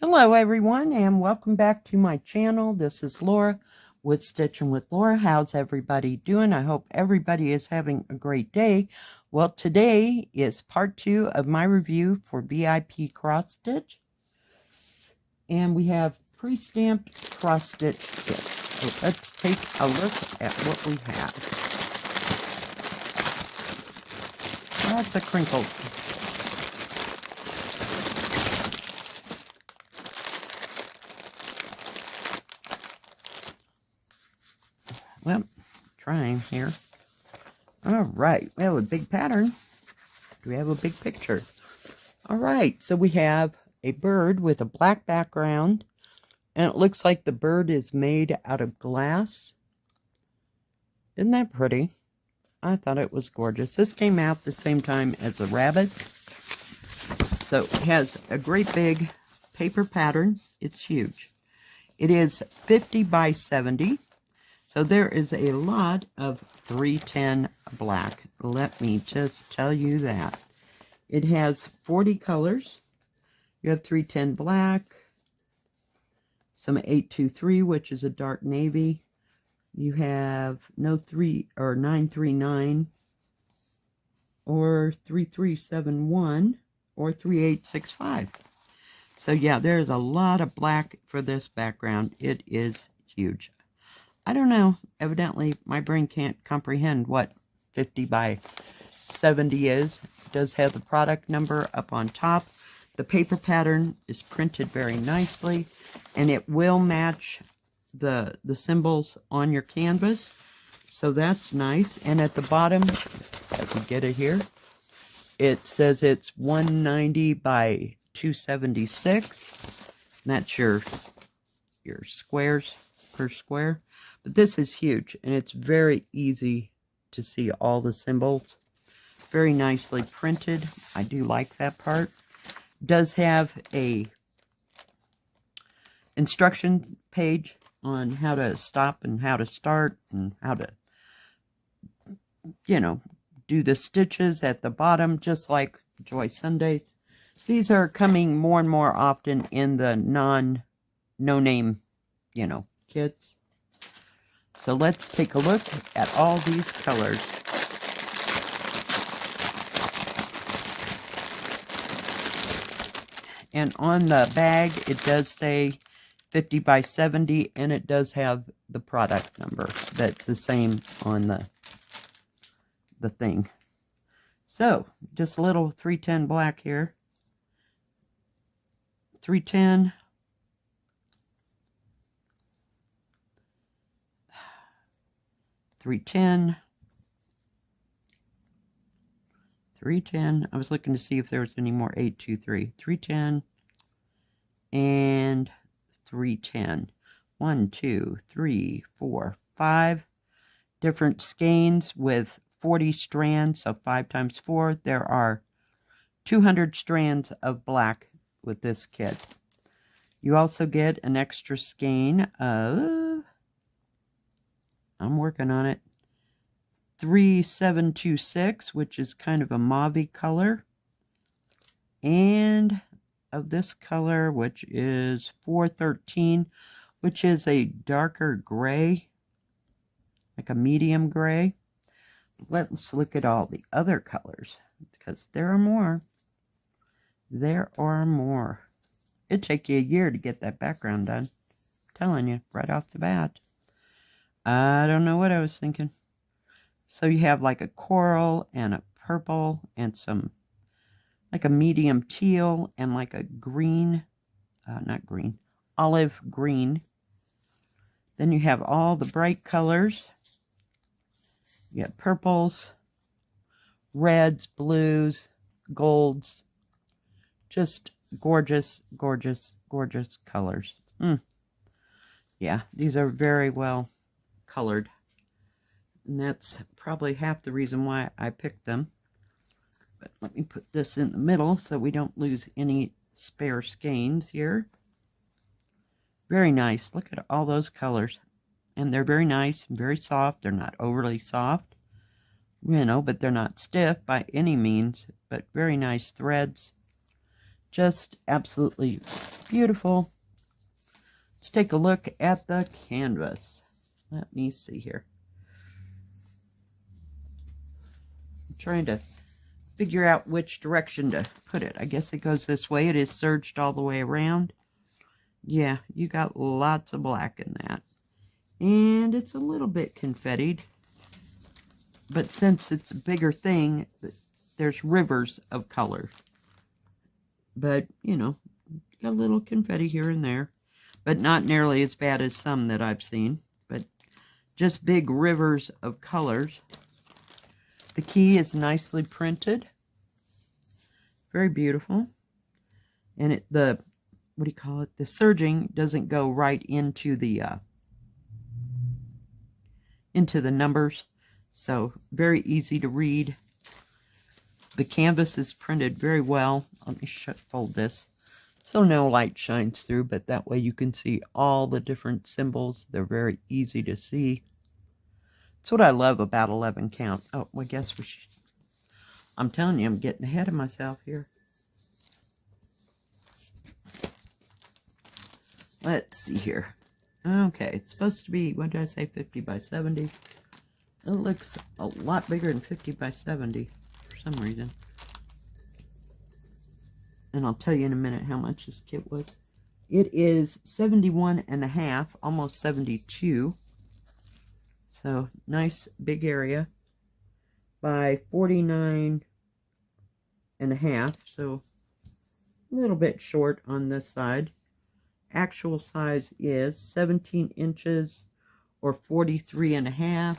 Hello everyone and welcome back to my channel. This is Laura with Stitching with Laura. How's everybody doing? I hope everybody is having a great day. Well, today is part 2 of my review for VIPCrossStitch. And we have pre-stamped cross-stitch kits. So let's take a look at what we have. Lots of crinkles. Well, trying here. All right, we have a big pattern. Do we have a big picture? All right, so we have a bird with a black background, and it looks like the bird is made out of glass. Isn't that pretty? I thought it was gorgeous. This came out the same time as the rabbits. So it has a great big paper pattern. It's huge. It is 50 by 70. So there is a lot of 310 black. Let me just tell you that. It has 40 colors. You have 310 black, some 823, which is a dark navy. You have no 939 or 3371 or 3865. So yeah, there's a lot of black for this background. It is huge. I don't know, evidently my brain can't comprehend what 50 by 70 is. It does have the product number up on top. The paper pattern is printed very nicely, and it will match the symbols on your canvas. So that's nice. And at the bottom, if I can get it here, it says it's 190 by 276. And that's your squares per square. But this is huge, and it's very easy to see all the symbols. Very nicely printed. I do like that part. It does have a instruction page on how to stop and how to start and how to, do the stitches at the bottom, just like Joy Sundays. These are coming more and more often in the no-name, kits. So let's take a look at all these colors. And on the bag, it does say 50 by 70, and it does have the product number. That's the same on the thing. So, just a little 310 black here. 310. 310. 310. I was looking to see if there was any more 823. 310 and 310. 1, 2, 3, 4, 5 different skeins with 40 strands, so 5 times 4. There are 200 strands of black with this kit. You also get an extra skein of, I'm working on it, 3726, which is kind of a mauve color, and of this color, which is 413, which is a darker gray, like a medium gray. Let's look at all the other colors, because there are more. There are more. It'd take you a year to get that background done. I'm telling you, right off the bat. I don't know what I was thinking. So you have like a coral and a purple and some, like a medium teal and like a green, olive green. Then you have all the bright colors. You have purples, reds, blues, golds. Just gorgeous, gorgeous, gorgeous colors. Yeah, these are very well colored. And that's probably half the reason why I picked them. But let me put this in the middle so we don't lose any spare skeins here. Very nice. Look at all those colors. And they're very nice and very soft. They're not overly soft, but they're not stiff by any means. But very nice threads. Just absolutely Beautiful. Let's take a look at the canvas. Let me see here. I'm trying to figure out which direction to put it. I guess it goes this way. It is serged all the way around. Yeah, you got lots of black in that. And it's a little bit confettied. But since it's a bigger thing, there's rivers of color. But, you know, got a little confetti here and there. But not nearly as bad as some that I've seen. But just big rivers of colors. The key is nicely printed. Very beautiful. And what do you call it? The serging doesn't go right into the numbers. So very easy to read. The canvas is printed very well. Let me fold this so no light shines through, but that way you can see all the different symbols. They're very easy to see. That's what I love about 11 count. Oh, I guess we should. I'm telling you, I'm getting ahead of myself here. Let's see here. Okay, it's supposed to be, what did I say, 50 by 70? It looks a lot bigger than 50 by 70 for some reason. And I'll tell you in a minute how much this kit was. It is 71.5, almost 72. So, nice big area by 49.5. So, a little bit short on this side. Actual size is 17 inches or 43.5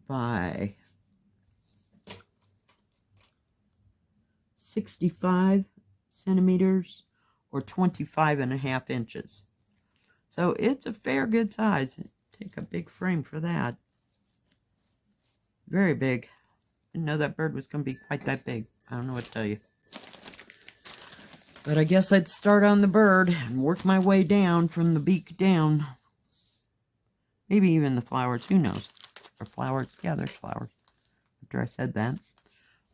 by 65 centimeters or 25.5 inches. So it's a fair good size. Take a big frame for that. Very big. Didn't know that bird was going to be quite that big. I don't know what to tell you. But I guess I'd start on the bird and work my way down from the beak down. Maybe even the flowers. Who knows? Or flowers. Yeah, there's flowers. After I said that.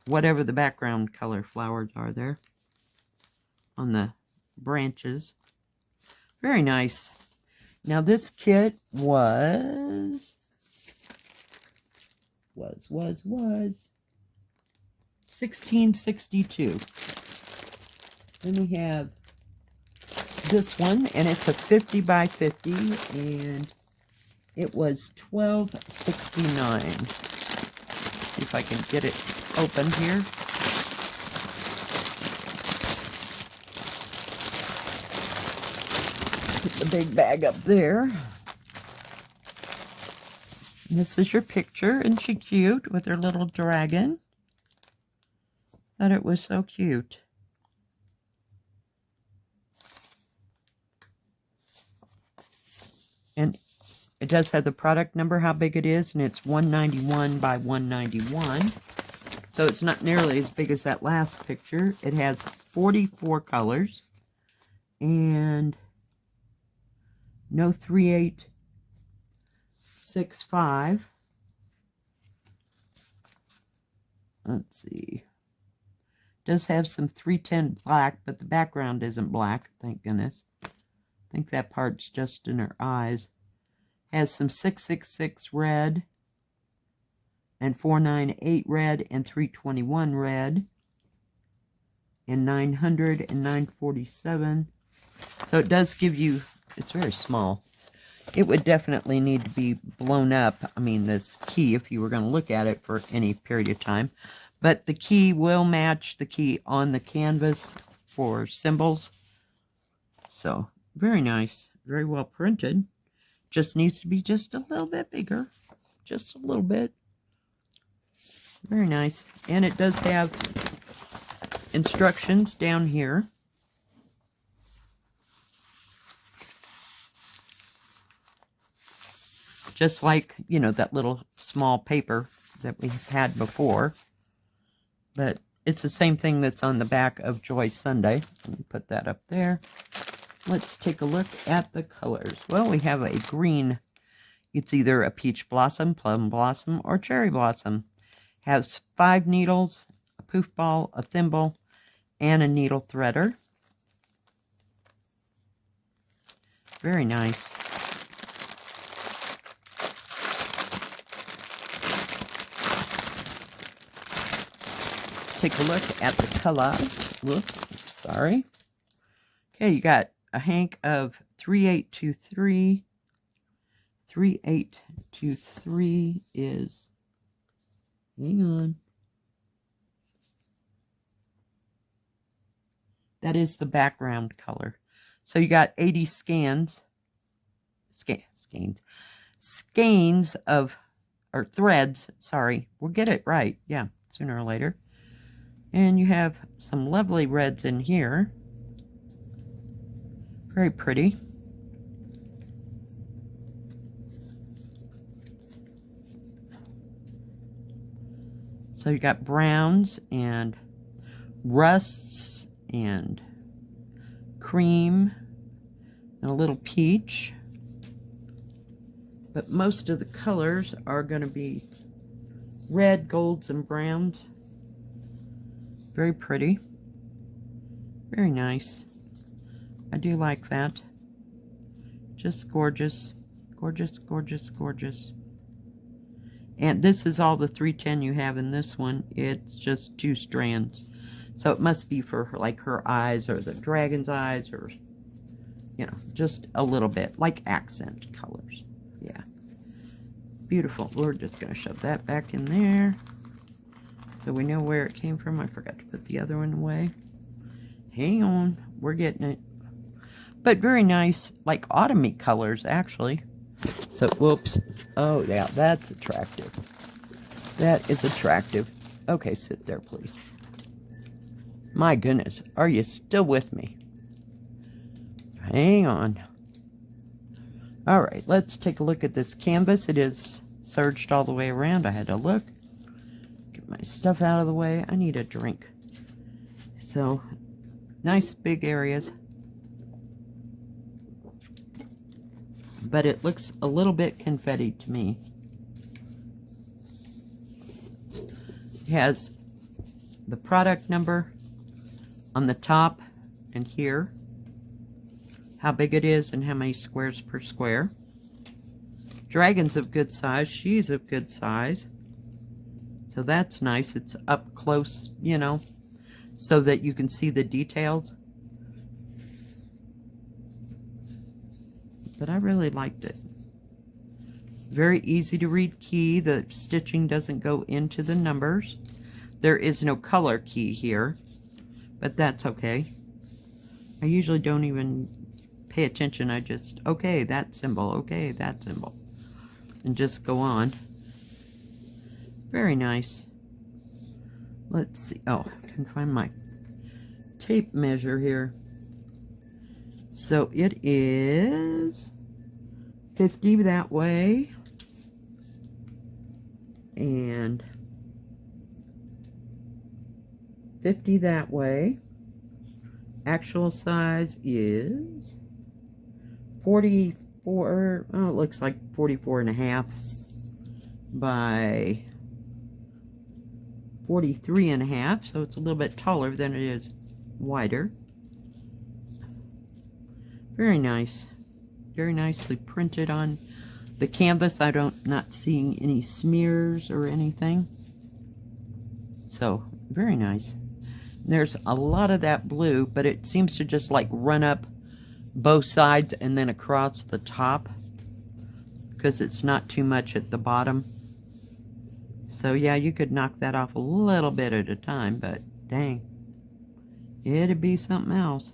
Whatever the background color flowers are there. On the branches. Very nice. Now this kit was $16.62. Then we have this one, and it's a 50 by 50, and it was $12.69. See if I can get it open here. Put the big bag up there. And this is your picture. Isn't she cute with her little dragon? Thought it was so cute. And it does have the product number, how big it is, and it's 191 by 191. So it's not nearly as big as that last picture. It has 44 colors. And no 3865. Let's see. Does have some 310 black, but the background isn't black, thank goodness. I think that part's just in her eyes. Has some 666 red, and 498 red, and 321 red, and 900 and 947. So it does give you, it's very small. It would definitely need to be blown up. I mean, this key, if you were going to look at it for any period of time. But the key will match the key on the canvas for symbols. So, very nice. Very well printed. Just needs to be just a little bit bigger. Just a little bit. Very nice. And it does have instructions down here. Just like, you know, that little small paper that we've had before. But it's the same thing that's on the back of Joy Sunday. Let me put that up there. Let's take a look at the colors. Well, we have a green. It's either a peach blossom, plum blossom, or cherry blossom. Has 5 needles, a poof ball, a thimble, and a needle threader. Very nice. Take a look at the colors. Whoops, sorry. Okay, you got a hank of 3823. 3823 is, hang on. That is the background color. So you got 80 skeins of, or threads, sorry. We'll get it right, yeah, sooner or later. And you have some lovely reds in here. Very pretty. So you got browns and rusts and cream and a little peach. But most of the colors are going to be red, golds, and browns. Very pretty. Very nice. I do like that. Just gorgeous. Gorgeous, gorgeous, gorgeous. And this is all the 310 you have in this one. It's just 2 strands. So it must be for her, like her eyes or the dragon's eyes, or, you know, just a little bit. Like accent colors. Yeah. Beautiful. We're just going to shove that back in there, so we know where it came from. I forgot to put the other one away. Hang on. We're getting it. But very nice, like autumny colors, actually. So, whoops. Oh, yeah, that's attractive. That is attractive. Okay, sit there, please. My goodness, are you still with me? Hang on. All right, let's take a look at this canvas. It is serged all the way around. I had to look. Get my stuff out of the way. I need a drink. So, nice big areas. But it looks a little bit confetti to me. It has the product number on the top and here, how big it is and how many squares per square. Dragon's of good size. She's of good size. So that's nice. It's up close, you know, so that you can see the details. But I really liked it. Very easy to read key. The stitching doesn't go into the numbers. There is no color key here, but that's okay. I usually don't even pay attention. I just, okay, that symbol, okay, that symbol, and just go on. Very nice. Let's see. Oh, I can find my tape measure here. So it is 50 that way, and 50 that way. Actual size is 44, oh, it looks like 44.5 by 43.5, so it's a little bit taller than it is wider. Very nice. Very nicely printed on the canvas. Not seeing any smears or anything. So, very nice. There's a lot of that blue, but it seems to just like run up both sides and then across the top, because it's not too much at the bottom. So yeah, you could knock that off a little bit at a time, but dang, it'd be something else.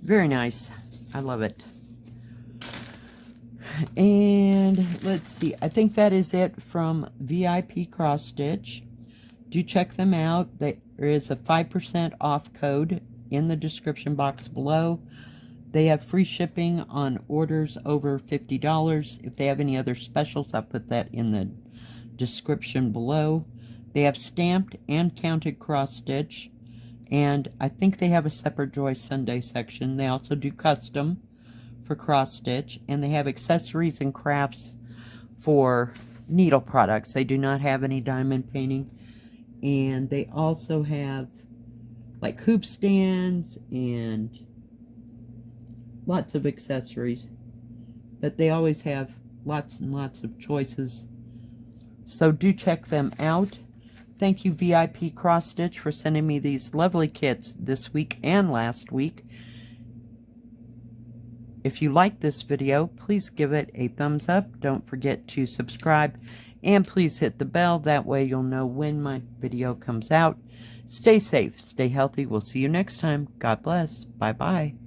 Very nice. I love it. And let's see. I think that is it from VIPCrossStitch. Do check them out. There is a 5% off code in the description box below. They have free shipping on orders over $50. If they have any other specials, I'll put that in the description below. They have stamped and counted cross stitch. And I think they have a separate Joy Sunday section. They also do custom for cross stitch. And they have accessories and crafts for needle products. They do not have any diamond painting. And they also have like hoop stands and lots of accessories. But they always have lots and lots of choices. So do check them out. Thank you, VIPCrossStitch, for sending me these lovely kits this week and last week. If you like this video, please give it a thumbs up. Don't forget to subscribe. And please hit the bell. That way you'll know when my video comes out. Stay safe. Stay healthy. We'll see you next time. God bless. Bye-bye.